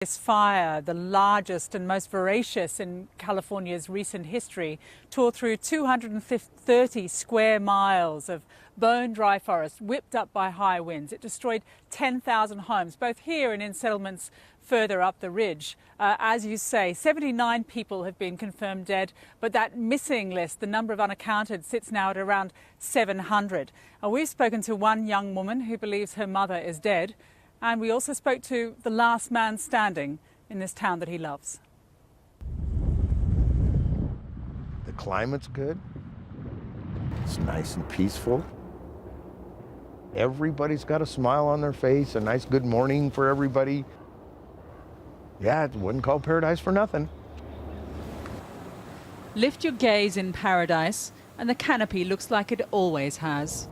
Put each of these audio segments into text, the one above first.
This fire, the largest and most voracious in California's recent history, tore through 230 square miles of bone-dry forest, whipped up by high winds. It destroyed 10,000 homes, both here and in settlements further up the ridge. As you say, 79 people have been confirmed dead, but that missing list, the number of unaccounted, sits now at around 700. We've spoken to one young woman who believes her mother is dead. And we also spoke to the last man standing in this town that he loves. The climate's good. It's nice and peaceful. Everybody's got a smile on their face, a nice good morning for everybody. Yeah, it wasn't called paradise for nothing. Lift your gaze in paradise, and the canopy looks like it always has.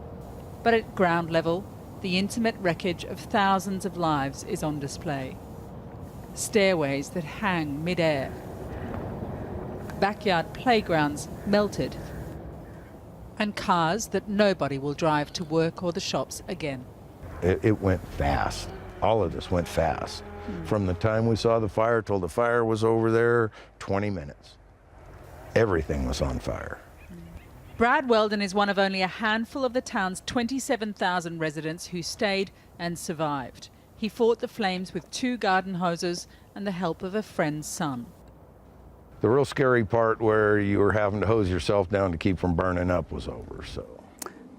But at ground level, the intimate wreckage of thousands of lives is on display. Stairways that hang mid-air. Backyard playgrounds melted. And cars that nobody will drive to work or the shops again. It went fast. All of this went fast. From the time we saw the fire till the fire was over there, 20 minutes. Everything was on fire. Brad Weldon is one of only a handful of the town's 27,000 residents who stayed and survived. He fought the flames with 2 garden hoses and the help of a friend's son. The real scary part where you were having to hose yourself down to keep from burning up was over, so.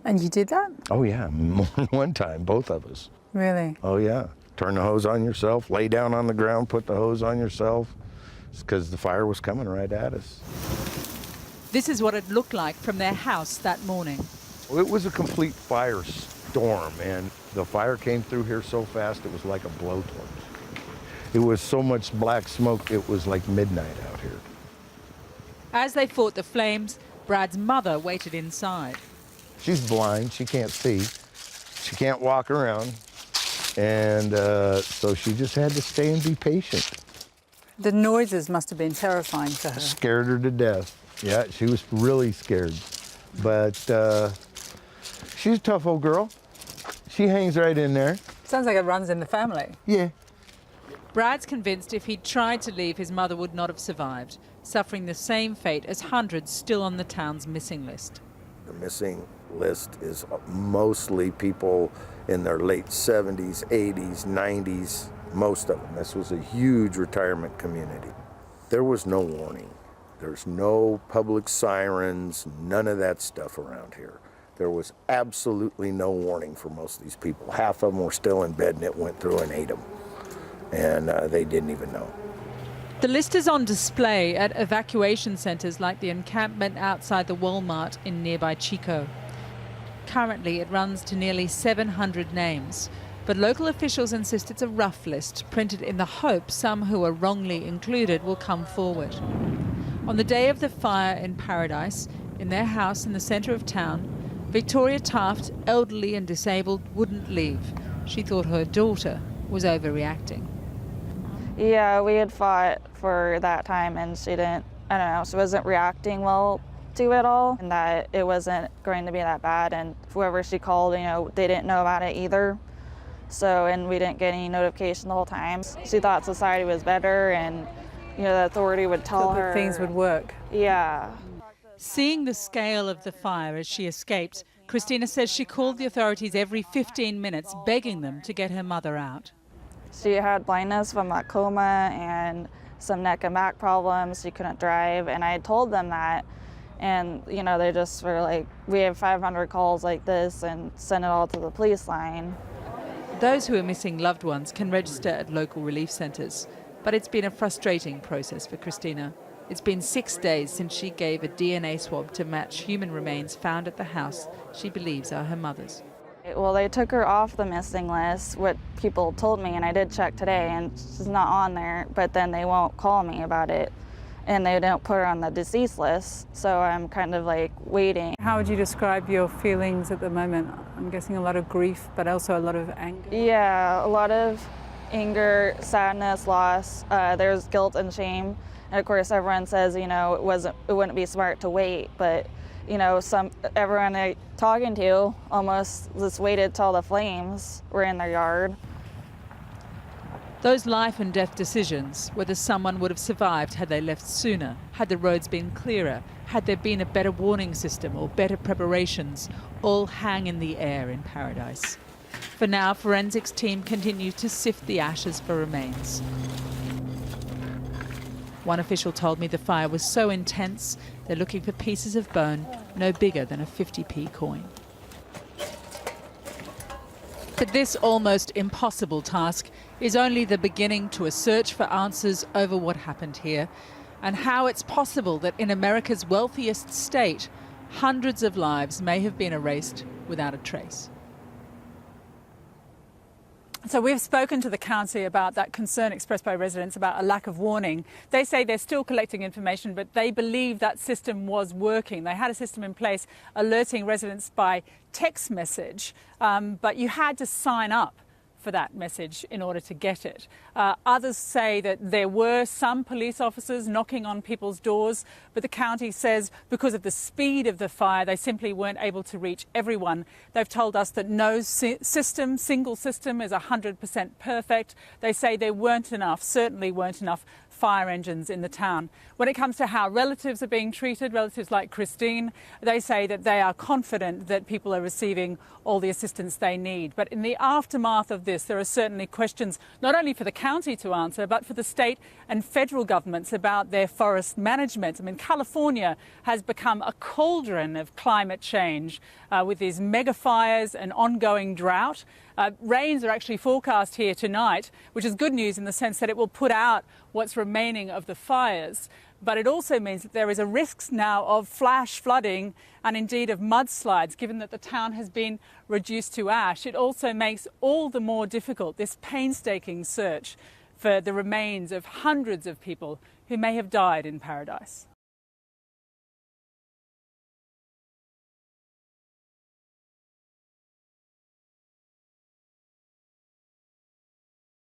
And you did that? Oh yeah, more than one time, both of us. Really? Oh yeah, turn the hose on yourself, lay down on the ground, put the hose on yourself. It's because the fire was coming right at us. This is what it looked like from their house that morning. It was a complete firestorm, and the fire came through here so fast it was like a blowtorch. It was so much black smoke, it was like midnight out here. As they fought the flames, Brad's mother waited inside. She's blind, she can't see, she can't walk around, and so she just had to stay and be patient. The noises must have been terrifying for her. Scared her to death. Yeah, she was really scared. But she's a tough old girl. She hangs right in there. Sounds like it runs in the family. Yeah. Brad's convinced if he'd tried to leave, his mother would not have survived, suffering the same fate as hundreds still on the town's missing list. The missing list is mostly people in their late 70s, 80s, 90s, most of them. This was a huge retirement community. There was no warning. There's no public sirens, none of that stuff around here. There was absolutely no warning for most of these people. Half of them were still in bed and it went through and ate them. And they didn't even know. The list is on display at evacuation centers like the encampment outside the Walmart in nearby Chico. Currently, it runs to nearly 700 names, but local officials insist it's a rough list, printed in the hope some who are wrongly included will come forward. On the day of the fire in Paradise, in their house in the center of town, Victoria Taft, elderly and disabled, wouldn't leave. She thought her daughter was overreacting. Yeah, we had fought for that time and she didn't, I don't know, she wasn't reacting well to it all, and that it wasn't going to be that bad, and whoever she called, you know, they didn't know about it either. So, and we didn't get any notification the whole time. She thought society was better and, you know, the authority would tell her. Things would work. Yeah. Seeing the scale of the fire as she escaped, Christina says she called the authorities every 15 minutes, begging them to get her mother out. She had blindness from a coma and some neck and back problems. She couldn't drive, and I told them that. And, you know, they just were like, we have 500 calls like this, and send it all to the police line. Those who are missing loved ones can register at local relief centres. But it's been a frustrating process for Christina. It's been 6 days since she gave a DNA swab to match human remains found at the house she believes are her mother's. Well, they took her off the missing list, what people told me, and I did check today, and she's not on there, but then they won't call me about it, and they don't put her on the deceased list, so I'm kind of like waiting. How would you describe your feelings at the moment? I'm guessing a lot of grief, but also a lot of anger. Yeah, a lot of anger, sadness, loss. There's guilt and shame. And of course, everyone says, you know, it wouldn't be smart to wait, but you know, everyone I'm talking to almost just waited till the flames were in their yard. Those life and death decisions, whether someone would have survived had they left sooner, had the roads been clearer, had there been a better warning system or better preparations, all hang in the air in Paradise. For now, forensics team continue to sift the ashes for remains. One official told me the fire was so intense, they're looking for pieces of bone no bigger than a 50p coin. But this almost impossible task is only the beginning to a search for answers over what happened here and how it's possible that in America's wealthiest state, hundreds of lives may have been erased without a trace. So we've spoken to the county about that concern expressed by residents about a lack of warning. They say they're still collecting information, but they believe that system was working. They had a system in place alerting residents by text message, but you had to sign up for that message in order to get it. Others say that there were some police officers knocking on people's doors, but the county says because of the speed of the fire, they simply weren't able to reach everyone. They've told us that no single system is 100% perfect. They say there weren't enough, certainly weren't enough fire engines in the town. When it comes to how relatives are being treated, relatives like Christine, they say that they are confident that people are receiving all the assistance they need. But in the aftermath of this, there are certainly questions not only for the county to answer, but for the state and federal governments about their forest management. I mean, California has become a cauldron of climate change with these mega fires and ongoing drought. Rains are actually forecast here tonight, which is good news in the sense that it will put out what's remaining of the fires. But it also means that there is a risk now of flash flooding and indeed of mudslides, given that the town has been reduced to ash. It also makes all the more difficult this painstaking search for the remains of hundreds of people who may have died in Paradise.